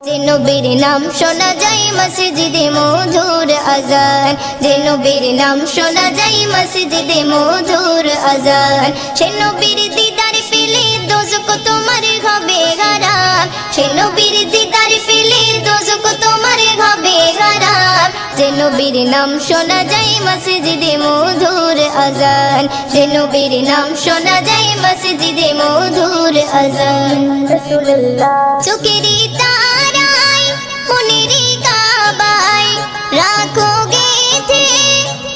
যে নবীর নাম শোনা যায় মসজিদে মধুর আজান, যে নবীর নাম শোনা যায় মসজিদে মধুর আজান। সে নবীর দিদার পেলে দোজখ তোমার হবে হারাম, সে নবীর দিদার পেলে দোজখ তোমার হবে হারাম। যে নবীর নাম শোনা যায় মসজিদে মধুর আজান, যে নবীর নাম শোনা যায় মসজিদে মধুর আজান। রাসূলুল্লাহ চোখেরই তারায় মনেরই কাবায় রাখো গেথে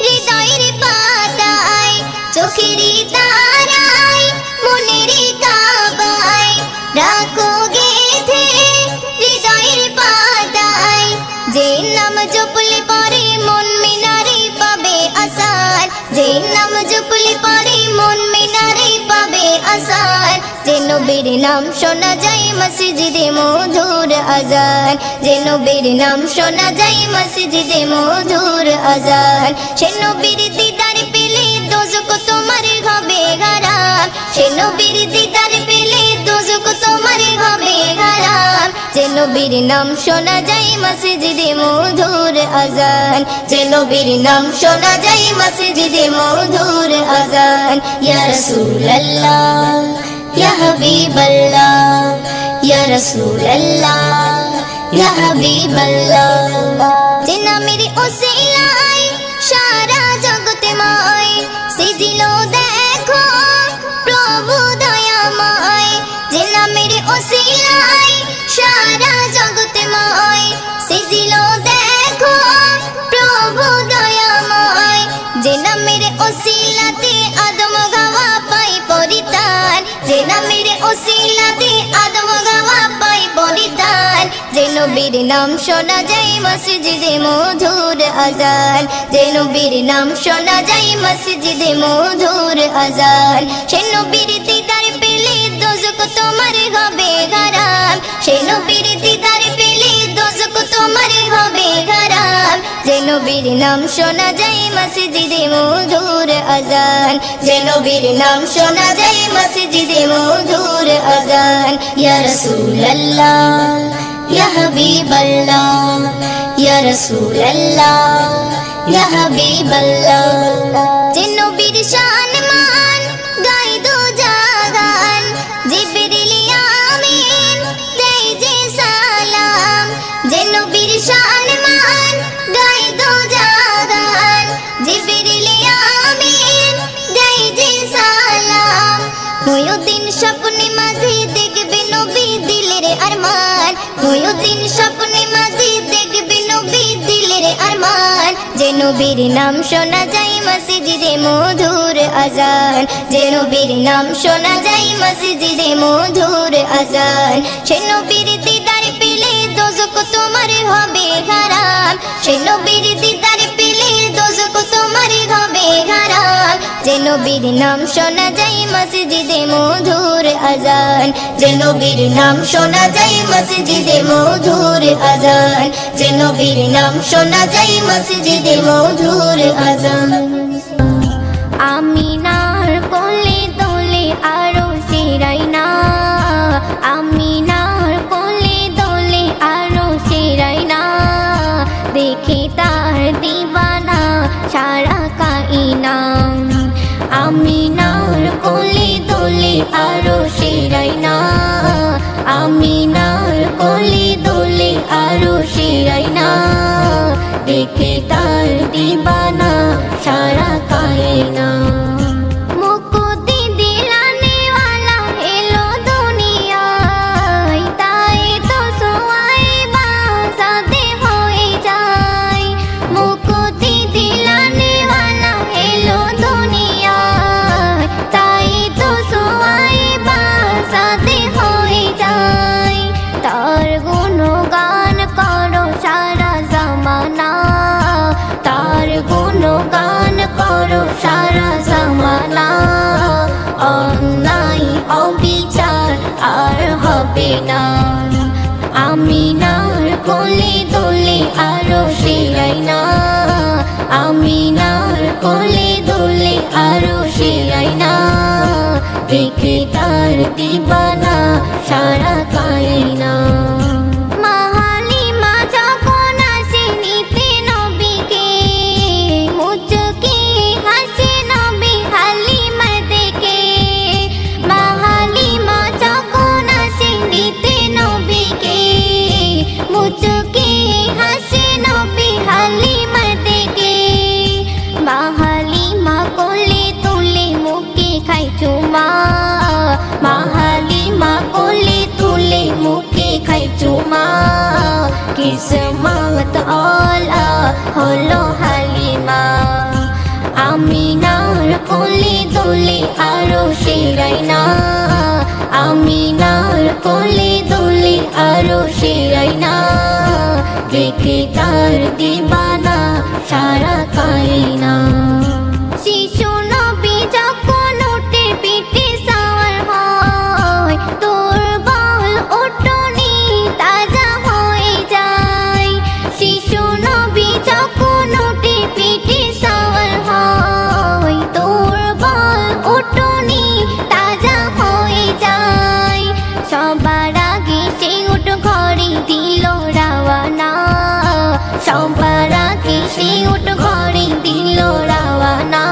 হৃদয়ের পাতায়, চোখেরই তারায় মনেরই কাবায় রাখো গেথে হৃদয়ের পাতায়। যে নাম জপলে পরে মন মিনারে পাবে আসার, যে নাম জপলে পরে মন মিনারে পাবে আসার। যে নবীর নাম শোনা যায় মসজিদে মধুর আজান, যে নবীর নাম শোনা যায় মসজিদে মধুর আজান। সে নবীর দিদার পেলে দোজখ তোমার হবে হারাম, সে নবীর দিদার পেলে দোজখ তোমার হবে হারাম। যে নবীর নাম শোনা যায় মসজিদে মধুর আজান, যে নবীর নাম শোনা যায় মসজিদে মধুর আজান। ইয়া রাসূলুল্লাহ ইয়া হাবিবাল্লাহ, ইয়া রাসূলুল্লাহ ইয়া হাবিবাল্লাহ। যে নামের ওসিলায় সারা জগৎময় সিজিল দেখো প্রভু দয়াময়, যে নামের ওসিলায় সারা জগৎময় সিজিল দেখো প্রভু দয়াময়। যে নামের ওসিলাতে আদম গাওয়া পাই পরিত্রাণ, যে নামের ওসিলাতে আদম গাওয়া পাই পরিত্রাণ। যে নবীর নাম শোনা যায় মসজিদে মধুর আজান, যে নবীর নাম শোনা যায় মসজিদে মধুর আজান। সে নবীর দিদার পেলে দোজখ তোমার হবে হারাম, সে নবীর দিদার পেলে দোজখ তোমার হবে হারাম। যে নবীর নাম শোনা যায় মসজিদে মধুর আজান, যে নবীর নাম শোনা যায় মসজিদে মধুর আজান। ইয়া রাসূলুল্লাহ ইয়া হাবিবাল্লাহ, ইয়া রাসূলুল্লাহ ইয়া হাবিবাল্লাহ। যে নবীর শান মান গায় দো জাহান, জিবরিল আমিন দেয় যে সালাম। যে নবীর শান মান গায় দো জাহান, জিবরিল আমিন দেয় যে সালাম। মুয়ুদ্দিন স্বপ্নে মাঝে দেখবে নবী দিলের আরমান, মুয়ুদ্দিন স্বপ্নে মাঝে দেখবে নবী দিলের আরমান। যে নবীর নাম শোনা যায় মসজিদে মধুর আজান, যে নবীর নাম শোনা যায় মসজিদে মধুর আজান। সে নবীর দিদার পেলে দোজখ তোমার হবে হারাম, সে নবীর দিদার পেলে দোজখ তোমার হবে হারাম। যে নবীর নাম শোনা যায় মসজিদে মধুর আজান, যে নবীর নাম শোনা যায় মসজিদে মধুর আজান, যে নবীর নাম শোনা যায় মসজিদে মধুর আজান। আমিনার কোলে দোলে আরো শিরাই না, আমিনার কোলে দোলে আরো শিরাই না। দেখে তার দিবানা সারা কাইনা, আমিনার কোলে দোলে আরো শিরাই না, আমিনার কোলে দোলে আরো শিরাই না। দেখে তার দিবানা সারা কাইনা। গুণগান করো সারা জামানা, অন্যায় অবিচার আর হবে না। আমিনার কোলে দোলে আরো শিরাই না, আমিনার কোলে দোলে আরো শিরাই না। দেখে তার দিবানা সারা কাইনা। হালিমা কিসমত ওলা হলো হালিমা আমিনার কোলে দোলে আরশে রাইনা আমিনার কোলে দোলে আরশে রাইনা দেখে তার দিবানা সারা কায়না শিশু নবী যখন উঠে পিঠে সাওয়ার হয় দুর্বল উটনি তাজা হয়ে যায় শিশু নবী যখন উঠে পিঠে সাওয়ার হয় দুর্বল উটনি তাজা হয়ে যায় সবার আগে সে উঠ ঘরে দিল রাওয়ানা সবার আগে সে উঠ ঘরে দিল রাওয়ানা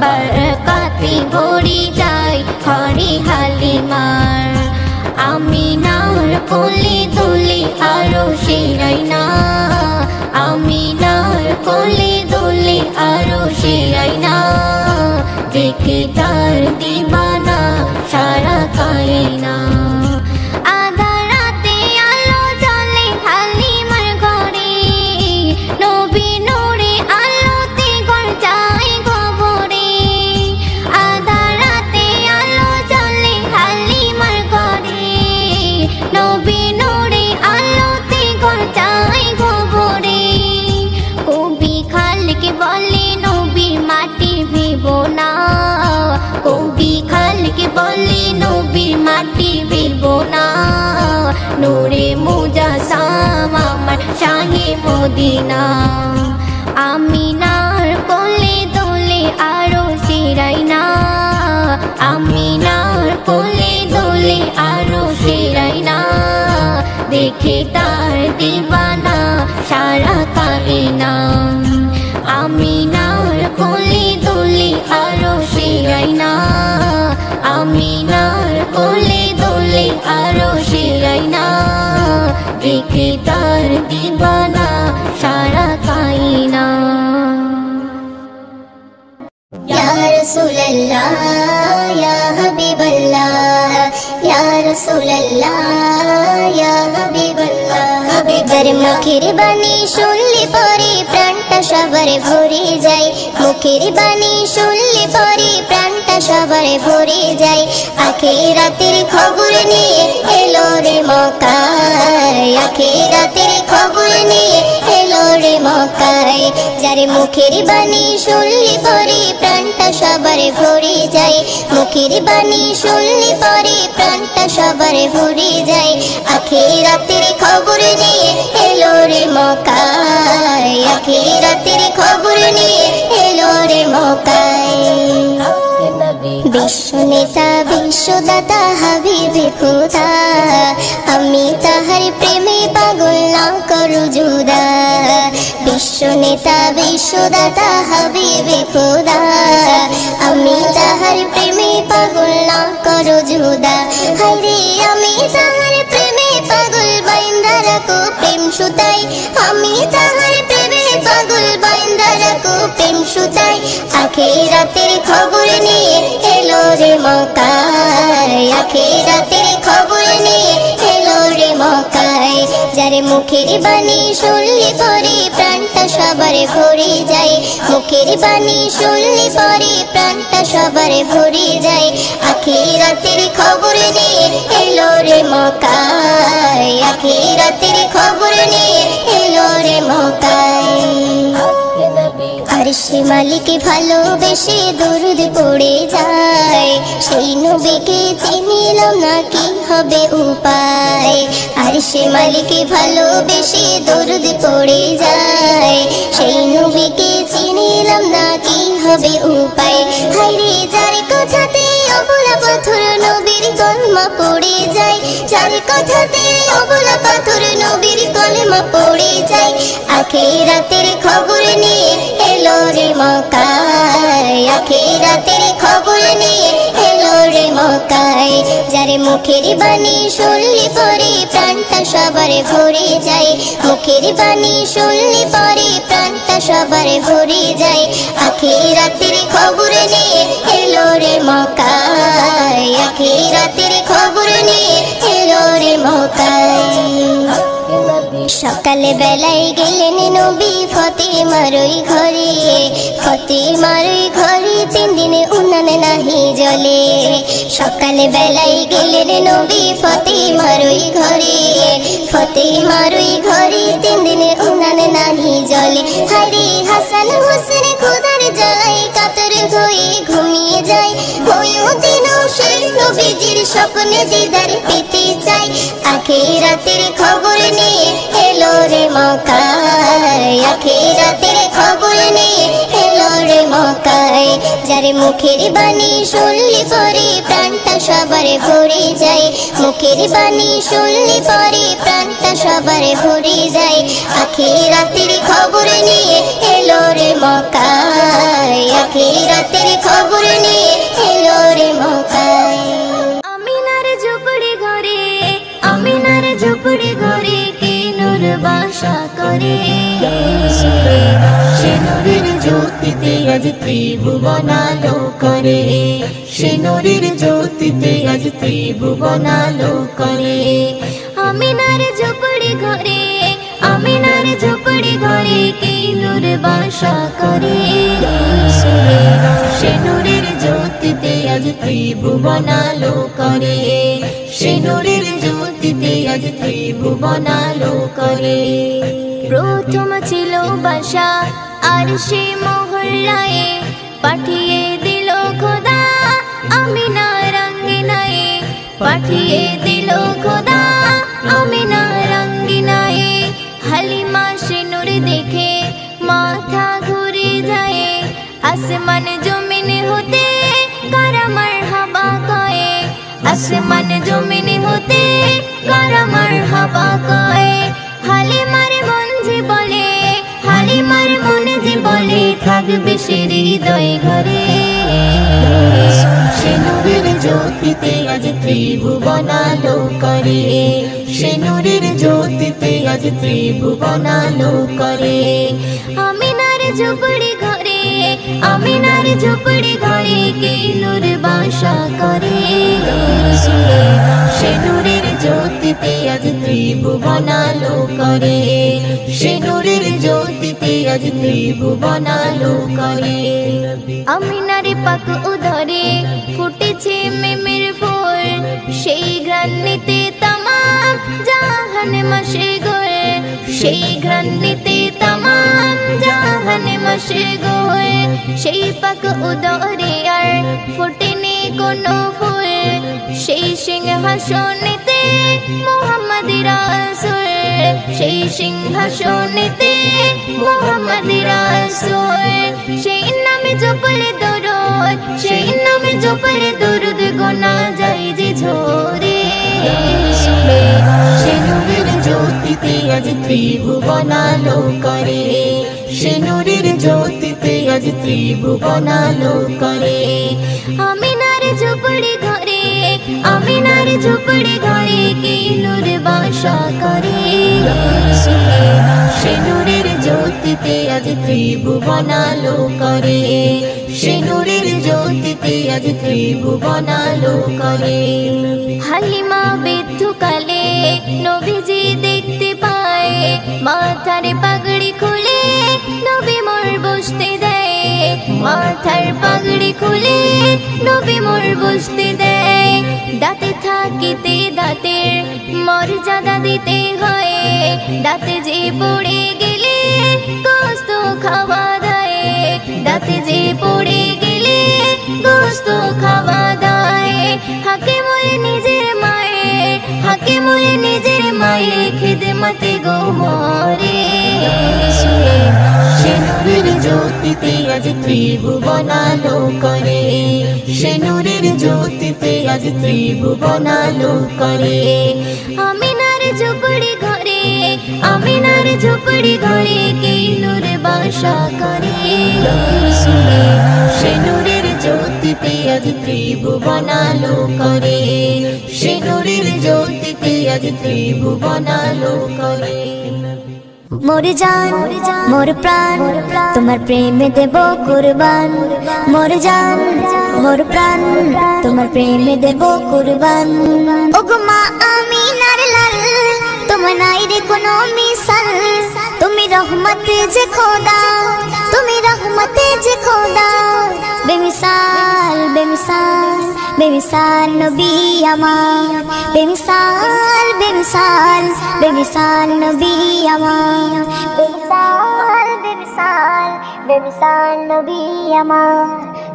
বরকতে ভরে যায় ঘরে হালিমার আমিনার কোলে দোলে আরশে রাইনা আমিনার কোলে দোলে আরশে রাইনা দেখে তার দিবানা সারা কায়না কবি খালকে বলে নবীর মাটি ভেব না নূরে মুজাসসাম আমার শাহে মদিনা আমিনার কোলে দোলে আরশে রাইনা আমিনার কোলে দোলে আরশে রাইনা দেখে তার দিবানা সারা কায়না আমিনার কোলে দোলে আরশে রাইনা আমিনার কোলে দোলে আরশে রাইনা দেখে তার দিবানা সারা কায়না ইয়া রাসূলুল্লাহ ইয়া হাবিবাল্লাহ ইয়া রাসূলুল্লাহ ইয়া হাবিবাল্লাহ যার মুখের বাণী শুনলে পরে প্রাণটা সবার ভরে যায় মুখের বাণী শুনলে পরে প্রাণটা সবার ভরে যায় আখিরাতের খবর নিয়ে এলো রে মক্কায় আখিরাতের খবর নিয়ে এলো রে মক্কায় যার মুখের বাণী শুনলে পরে প্রাণটা সবার ভরে যায় মুখের বাণী শুনলে পরে প্রাণটা সবার ভরে যায় আখিরাতের খবর নিয়ে এলো রে মক্কায় আখিরাতের খবর নিয়ে এলো রে মক্কায় বিশ্ব নেতা বিশ্বদাতা হাবিবে খোদা আমি তাহার প্রেমে পাগল না করু জুদা বিশ্ব নেতা বিশ্বদাতা হাবিবে খোদা আমি তাহার প্রেমে পাগল না করু জুদা হায়রে আমি তাহার প্রেমে পাগল বাইন্দা রাখো প্রেম সুতাই আমি তাহার প্রেমে পাগল বাইন্দা রাখো প্রেম সুতাই আখিরাতের খবর নিয়ে এলো রে মক্কায় আখিরাতের খবর নিয়ে এলো রে মক্কায় যার মুখের বাণী শুনলে পরে প্রাণটা সবার ভরে যায় মুখের বাণী শুনলে পরে প্রাণটা সবার ভরে যায় আখিরাতের খবর নিয়ে এলো রে মক্কায় আখিরাতের খবর নিয়ে এলো রে মক্কায় আরশে মালিক ভালোবেসে দরুদ পড়ে যায় সেই নবীকে চিনিলাম না কি হবে উপায় আরশে মালিক ভালোবেসে দরুদ পড়ে যায় সেই নবীকে চিনিলাম না কি হবে উপায় হায়রে যার কথাতে অবলা পাথর নবীর কলমা পড়ে যায় যার কথাতে অবলা পাথর নবীর কলমা পড়ে যায় আখিরাতের খবর নিয়ে এলো রে মক্কায় আখিরাতের খবর নিয়ে এলো রে মক্কায় যার মুখের বাণী শুনলে পরে প্রাণটা সবার ভরে যায় মুখের বাণী শুনলে পরে প্রাণটা সবার ভরে যায় আখিরাতের খবর নিয়ে এলো রে মক্কায় আখিরাতের খবর নিয়ে এলো রে মক্কায় সকালে বেলায় গেলেন নবী ফাতিমার ওই ঘরে, ফাতিমার ওই ঘরে 3 দিনে উনানে নাহি জ্বলে। সকালে বেলায় গেলেন নবী ফাতিমার ওই ঘরে, ফাতিমার ওই ঘরে 3 দিনে উনানে নাহি জ্বলে। হায়রে হাসান হোসেন খোদার জ্বালায় কাতর হয়ে ঘুমিয়ে যায়, ওই দিনও সে নবীজির স্বপ্নে দিদার পেতে চায়। আখিরাতের খবর নিয়ে এলো রে মক্কায়, আখিরাতের খবর নিয়ে এলো রে মক্কায়। যার মুখের বাণী শুনলে পরে প্রাণটা সবার ভরে যায়, মুখের বাণী শুনলে পরে প্রাণটা সবার ভরে যায়। আখিরাতের খবর নিয়ে এলো রে মক্কায়, আখিরাতের খবর নিয়ে এলো রে মক্কায়। আমিনার ঝুপড়ি ঘরে, আমিনার ঝুপড়ি ঘরে কে নূর বাসা করে। সে নূরের জ্যোতিতে আজ ত্রিভুবন আলো করে, সে নূরের জ্যোতিতে আজ ত্রিভুবন আলো করে। আমিনার ঝুপড়ি ঘরে, আমিনার ঝুপড়ি ঘরে কে নূর বাসা করে। সে নূরের জ্যোতিতে আজ ত্রিভুবন আলো করে, সে নূরের জ্যোতিতে আজ ত্রিভুবন আলো করে। প্রথম ছিল বাসা আর সে মহল্লায়, পাঠিয়ে দিল খোদা আমিনার আঙ্গিনায়, পাঠিয়ে দিল খোদা আমিনার আঙ্গিনায়। হালিমা সে নূর দেখে মাথা ঘুরে যায়, আসমান জমিন হতে কারা মারহাবা কয়, আসমান জমিন হতে কারা মারহাবা কয়। হালিমার মন যে বলে, হালিমার মন যে বলে থাকবে সে হৃদয় ঘরে। সে নূরের জ্যোতিতে আজ ত্রিভুবন আলো করে, সে নূরের জ্যোতিতে আজ ত্রিভুবন আলো করে। আমিনার ঝুপড়ি ঘরে, আমিনার ঝুপড়ি ঘরে কে নূর বাসা করে। সে নূরের জ্যোতিতে আজ ত্রিভুবন আলো করে, সে নূরের জ্যোতিতে আজ ত্রিভুবন আলো করে। আমিনার পাক উদরে ফুটেছে মেমের ফুল, সেই ঘ্রাণিতে তামাম জাহান মশগুল, সেই ঘ্রাণিতে তামাম জাহান মশগুল। সেই পাক উদরে আর ফুটেনি কোনো ফুল, সেই সিংহাসনেতে মুহাম্মদ রাসূল, সেই সিংহাসনেতে মুহাম্মদ রাসূল। সেই নামে জপলে দরুদ, সেই নামে জপলে দরুদ গোনা যায় যে ঝরে। সে নূরের জ্যোতিতে আজ ত্রিভুবন আলো করে, সে নূরের জ্যোতিতে আজ ত্রিভুবন আলো করে। আমিনার ঝুপড়ি ঘরে, আমিনার ঝুপড়ি ঘরে কে নূর বাসা করে। সে নূরের জ্যোতিতে আজ ত্রিভুবন আলো করে, সে নূরের জ্যোতিতে আজ ত্রিভুবন আলো করে। হালিমা বৃদ্ধকালে নবীজি দেখতে পায়, মাথার পাগড়ি খুলে নবী মোর বসতে দেয়, মাথার পাগড়ি খুলে নবী মোর বসতে দেয়। দাঁতে থাকিতে দাঁতের মর্যাদা দিতে হয়, দাঁতে যে পড়ে গেলে গোস্ত খাওয়া দেয়, দাঁতে যে পড়ে গেলে গোস্ত খাওয়া দেয়। হাকে মোলে নিজের মায়ের, হাকে মোলে নিজের মায়ের খিদমতে গো মরে। সে নূরের জ্যোতিতে আজ ত্রিভুবন আলো করে, সে নূরের জ্যোতিতে আজ ত্রিভুবন আলো করে। আমিনার ঝুপড়ি ঘরে, আমিনার ঝুপড়ি ঘরে কে নূর বাসা করে। সে নূরের জ্যোতিতে আজ ত্রিভুবন আলো করে, সে নূরের জ্যোতিতে আজ ত্রিভুবন আলো করে। মোর জান মোর প্রাণ তোমার প্রেমে দেব কুরবান, মোর জান মোর প্রাণ তোমার প্রেমে দেব কুরবান। ওগো মা আমিনার লাল তোমার নাই রে কোনো মিসাল তুমি রহমতে যে খোদা তুমি রহমতে যে খোদা বেমিসাল বেমিসাল বেমিসাল নবী আমার বেমিসাল বেমিসাল বেমিসাল নবী আমার বেমিসাল বেমিসাল বেমিসাল নবী আমার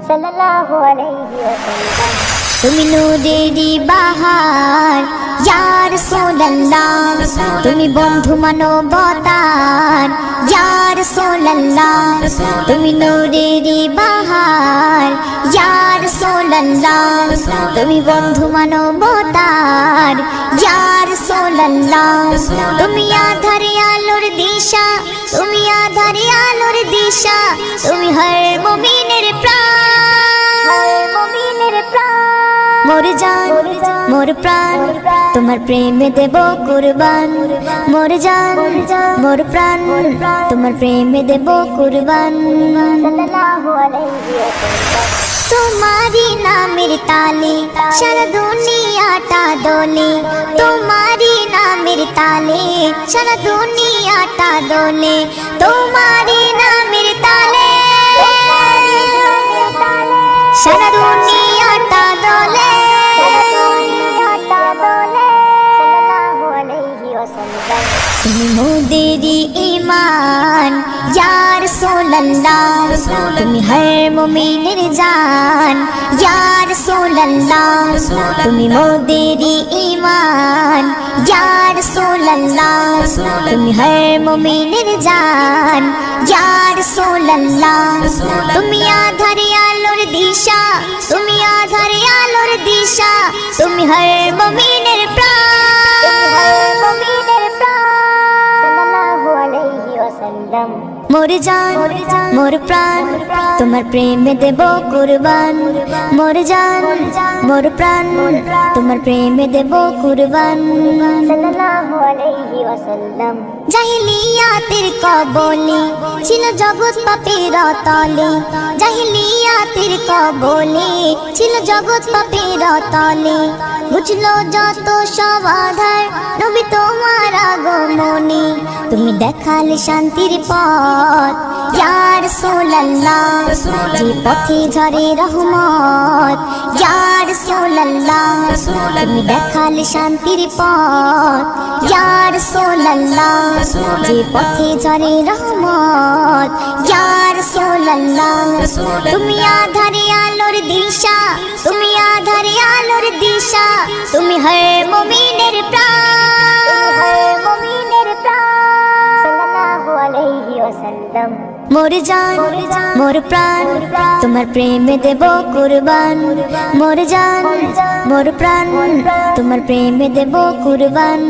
সাল্লাল্লাহু আলাইহি ওয়াসাল্লাম তুমি নূরেরি বাহার ইয়া রাসূলুল্লাহ তুমি বন্ধু মানবতার ইয়া রাসূলুল্লাহ তুমি নূরেরি বাহার ইয়া রাসূলুল্লাহ তুমি বন্ধু মানবতার ইয়া রাসূলুল্লাহ তুমি আধারে আলোর দিশা তুমি আধারে আলোর দিশা তুমি হর মুমিনের প্রাণ মুমিনের প্রাণ মোর জান মোর প্রাণ তোমার প্রেমে দেব কুরবান মোর জান মোর প্রাণ তোমার প্রেমে দেব কুরবান সাল্লাল্লাহু আলাইহি ওয়াসাল্লাম তোমারি নামের তালে সারা দুনিয়াটা দোলে তোমারি নামের তালে সারা দুনিয়াটা দোলে তোমারি নামের তালে সারা দুনিয়াটা দোলে তুমি মোদেরি ঈমান ইয়া রাসূলুল্লাহ তুমি হর মুমিনের জান ইয়া রাসূলুল্লাহ তুমি মোদেরি ঈমান ইয়া রাসূলুল্লাহ তুমি হর মুমিনের জান ইয়া রাসূলুল্লাহ তুমি আধারে আলোর দিশা তুমি আধারে আলোর দিশা তুমি হর মুমিনের প্রাণ মোর জান মোর প্রাণ তোমার প্রেমে দেব কুরবান মোর জান মোর প্রাণ তোমার প্রেমে দেব কুরবান সাল্লাল্লাহু আলাইহি ওয়াসাল্লাম জাহিলিয়াতের কবলে ছিল জগৎ পাপের তলে জাহিলিয়াতের কবলে ছিল জগৎ পাপের তলে বুঝলো যত সব আধার নবী তোমার আগমনে তুমি দেখালে শান্তির পথ ইয়া রাসূলুল্লাহ যে পথে ঝরে রহমত ইয়া রাসূলুল্লাহ তুমি দেখালে শান্তির পথ ইয়া রাসূলুল্লাহ যে পথে ঝরে রহমত ইয়া রাসূলুল্লাহ তুমি আধারে আলোর দিশা তুমি আধারে আলোর দিশা তুমি হর মুমিনের প্রাণ মুমিনের প্রাণ সাল্লাল্লাহু আলাইহি ওয়াসাল্লাম মোর জান মোর প্রাণ তোমার প্রেমে দেব কুরবান মোর জান মোর প্রাণ তোমার প্রেমে দেব কুরবান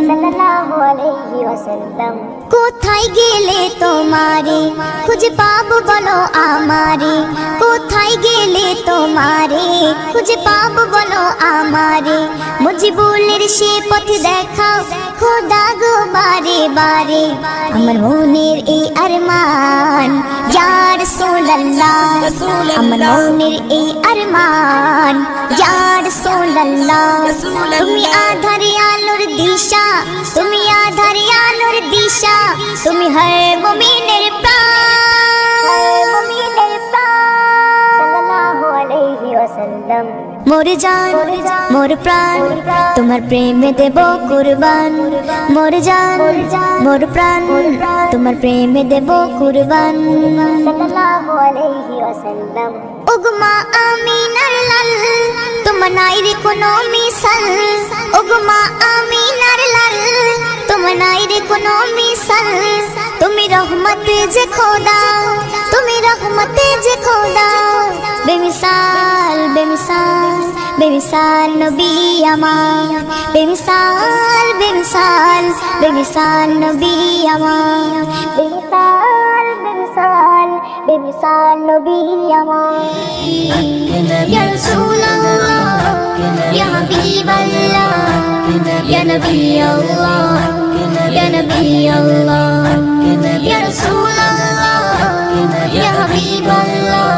সাল্লাল্লাহু আলাইহি ওয়াসাল্লাম কোথায় গেলে তোমারে খুঁজে পাবো বলো আমারে কোথায় গেলে তোমারে খুঁজে পাবো বলো আমারে মুজিবুলের সে পথ দেখাও খোদা গো বারে বারে আমার মনের এই আরমান ইয়া রাসূলুল্লাহ আমার মনের এই আরমান ইয়া রাসূলুল্লাহ তুমি আধারে আলোর দিশা তুমি আধারে আলোর দিশা তুমি হর মুমিনের প্রাণ মুমিনের প্রাণ সাল্লাল্লাহু আলাইহি ওয়াসাল্লাম মোর জান মোর প্রাণ তোমার প্রেমে দেব কুরবান মোর জান মোর প্রাণ তোমার প্রেমে দেব কুরবান সাল্লাল্লাহু আলাইহি ওয়াসাল্লাম ওগমা আমিনার লাল তোমার নাই রে কোনো মিসাল ওগমা আমিনার লাল তোমার নাই রে কোনো মিসাল তুমি রহমতে যে খোদা তুমি রহমতে যে খোদা বেমিসাল বেমিসাল বেমিসাল নবী আমার বেমিসাল বেমিসাল বেমিসাল নবী আমার বেমিসাল বেমিসাল বেমিসাল নবী আমার ইয়া রাসূলুল্লাহ ইয়া হাবিবাল্লাহ ইয়া নবী আল্লাহ ইয়া নবী আল্লাহ ইয়া রাসূলুল্লাহ ইয়া হাবিবাল্লাহ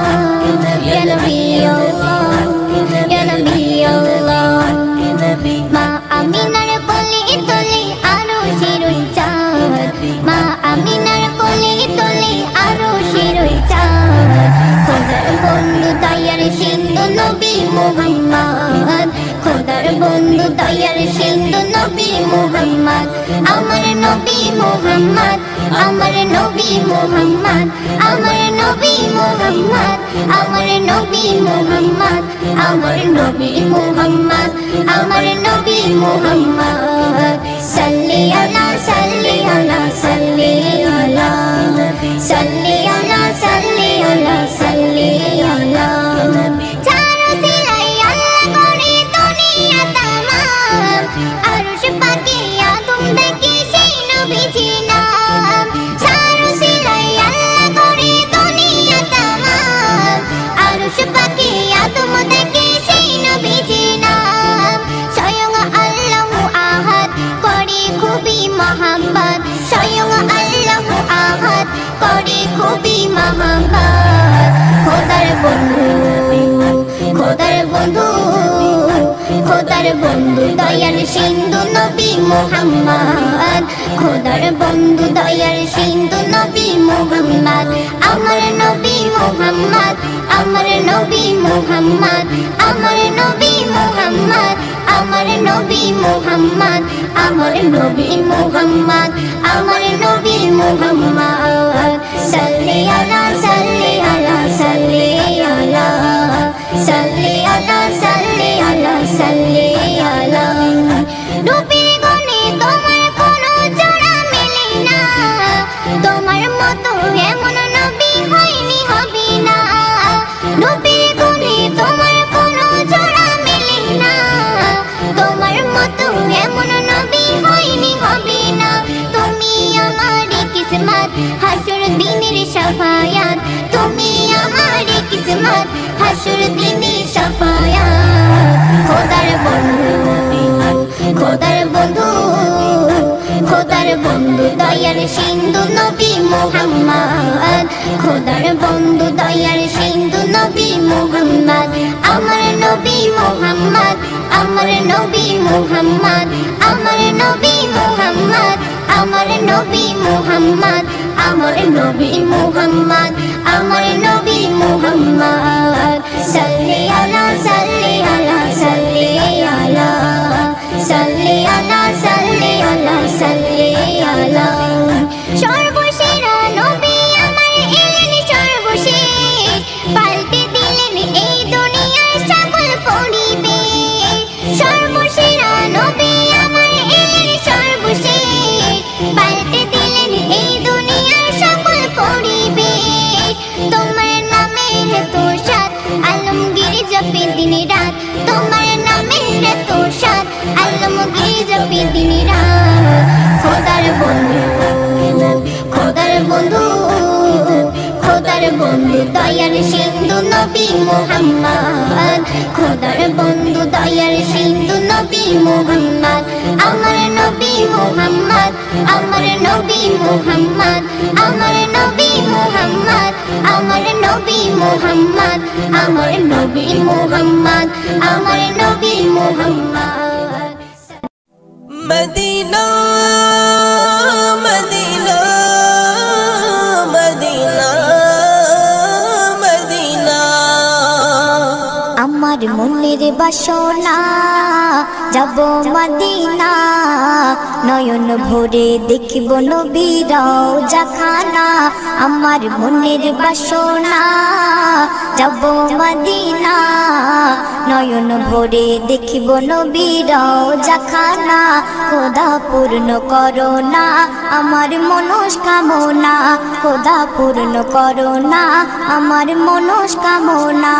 ইয়া নবী আল্লাহ ইয়া নবী আল্লাহ মা আমিনার কোলে তোলে আরো শিরুল নবী মুহাম্মদ আমার নবী মুহাম্মদ আমার নবী মুহাম্মদ আমার নবী মুহাম্মদ আমার নবী মুহাম্মদ আমার নবী মুহাম্মদ সাল্লি আলা সাল্লি আলা সাল্লি আলা সাল্লি আলা সাল্লি আলা সাল্লি আলা চারো সিলাই আল্লাহ করে দুনিয়া তামাম আরশ পাকে আদম দেখে সেই নবীজি নাম চারো সিলাই আল্লাহ করে দুনিয়া তামাম আরশ পাকে আদম দেখে সেই নবীজি নাম স্বয়ং আল্লাহু আহাদ করে খুবই মহব্বত স্বয়ং আল্লাহু আহাদ করে খুবই মহব্বত খোদার বন্ধু খোদার বন্ধু খোদার বন্ধু দয়ার সিন্ধু নবী মুহাম্মদ খোদার বন্ধু দয়ার সিন্ধু নবী মুহাম্মদ আমার নবী মুহাম্মদ আমার নবী মুহাম্মদ আমার নবী মুহাম্মদ আমার নবী মুহাম্মদ আমার নবী মুহাম্মদ আমার নবী মুহাম্মদ সাল্লি আলা সাল্লি আলা সাল্লি আলা সাল্লি আলা সাল্লি আলা সাল্লি আলা রূপের গুণে তোমার কোনো জোড়া মেলে না তোমার মতো এমন নবী হয়নি হবে না রূপের গুণে তোমার কোনো জোড়া মেলে না তোমার মতো এমন নবী হয়নি হবে না তুমি আমার কিসমত হাসর দিনের শাফায়াত তুমি আমার কিসমত হাসর দিনের শাফায়াত খোদার বন্ধু খোদার বন্ধু খোদার বন্ধু দয়ার সিন্ধু নবী মুহাম্মদ খোদার বন্ধু দয়ার সিন্ধু নবী মুহাম্মদ আমার নবী মুহাম্মদ আমার নবী মুহাম্মদ আমার নবী মুহাম্মদ আমার নবী মুহাম্মদ আমার নবী মুহাম্মদ আমার নবী মুহাম্মদ সাল্লি আলা সাল্লি আলা সাল্লি আলা সাল্লি আলা সাল্লি আলা সাল্লি আলা সর্বসেরা নবী আমার এলেন সর্বশেষ পাল্টে দিলেন এই দুনিয়ার সকল পরিবেশ সর্বসেরা নবী আমার এলেন সর্বশেষ পাল্টে দিলেন এই দুনিয়ার সকল পরিবেশ তোমার নামের এতো সাত আলমগীর জপে দিন রাত তোমার নামের এতো সাত আলমগীর জপে দিন রাত খোদার বন্ধু খোদার বন্ধু খোদার বন্ধু দয়ার সিন্ধু নবী মুহাম্মদ খোদার বন্ধু দয়ার সিন্ধু নবী মুহাম্মদ আমার নবী মুহাম্মদ আমার নবী মুহাম্মদ আমার নবী মুহাম্মদ আমার নবী মুহাম্মদ আমার নবী মুহাম্মদ আমার নবী Muhammad Medina Medina Medina Medina আমার মনের বাসনা যাব মদিনা নয়ন ভরে দেখিব নবীর রওজাখানা আমার মনের বাসনা যাব মদিনা নয়ন ভরে দেখিব নবীর রওজাখানা খোদা পূর্ণ করো না আমার মনস্কামনা খোদা পূর্ণ করো না আমার মনস্কামনা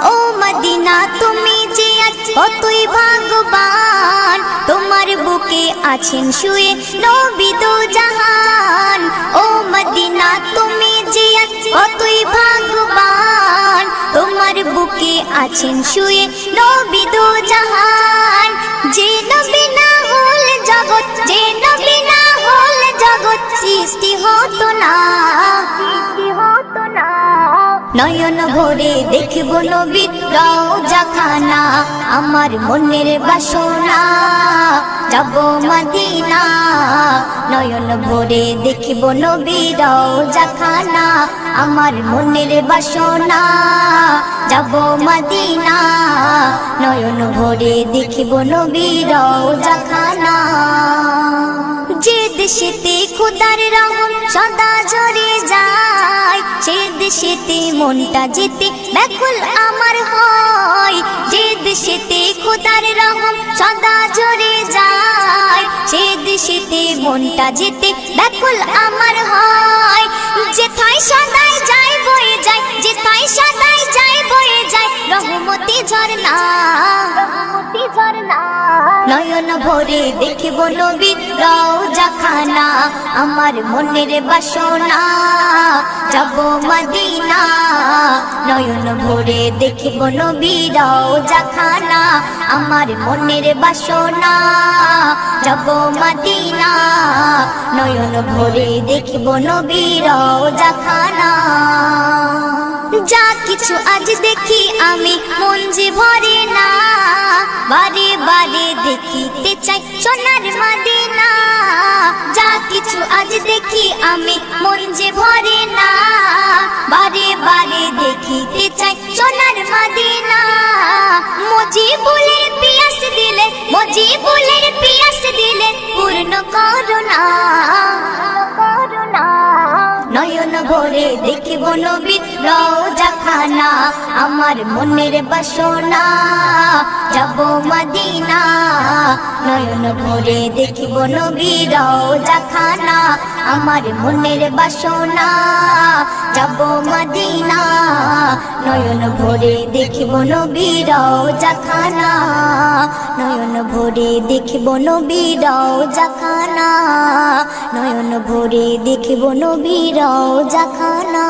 ও মদিনা তুমি যে কতই ভাগ্যবান তোমার বুকে আছেন শুয়ে নবী দো জাহান ও মদিনা তুমি যে কতই ভাগ্যবান তোমার বুকে আছেন শুয়ে নবী দো জাহান যে নবী না হল জগৎ যে নবী না হল জগৎ সৃষ্টি হতো না নয়ন ভরে দেখব নবীর রওজাখানা আমার মনের বাসনা যাব মদিনা নয়ন ভরে দেখব নবীর রওজাখানা আমার মনের বাসনা যাব মদিনা নয়ন ভরে দেখব নবীর রওজাখানা যে দেশেতে খোদার রহম সদা ঝরে যায়, সে দেশেতে মনটা যেতে ব্যাকুল আমার হয়। যে দেশেতে খোদার রহম সদা ঝরে যায়, সে দেশেতে মনটা যেতে ব্যাকুল আমার হয়। যেথায় সদাই যায় বয়ে যায়, যেথায় সদাই যায় বয়ে যায় রহমতি ঝরনা, রহমতি ঝরনা। নয়ন ভরে দেখিব নবীর রওজা খানা, আমার মনের বাসনা যাব মদিনা। নয়ন ভরে দেখিব নবীর রওজা খানা, আমার মনের বাসনা যাব মদিনা। নয়ন ভরে দেখিব নবীর রওজা খানা। যা কিছু আজ দেখি আমি মন যে ভরে না, বারে বারে দেখিতে চাই সোনার মদিনা। যা কিছু আজ দেখি আমি মন যে ভরে না, বারে বারে দেখিতে চাই সোনার মদিনা। মজিবুলের পিয়াস দিলে, মজিবুলের পিয়াস দিলে পূর্ণ করুণা। নয়ন ভরে দেখিব নবীর রওজা খানা, আমার মনের বাসনা যাব মদিনা। নয়ন ভরে দেখিব নবীর রওজা খানা, আমার মনের বাসনা যাব মদিনা। নয়ন ভরে দেখিব নবীর রওজা খানা, নয়ন ভরে দেখিব নবীর রওজা খানা, নয়ন ভরে দেখিব নবীর রওজা খানা।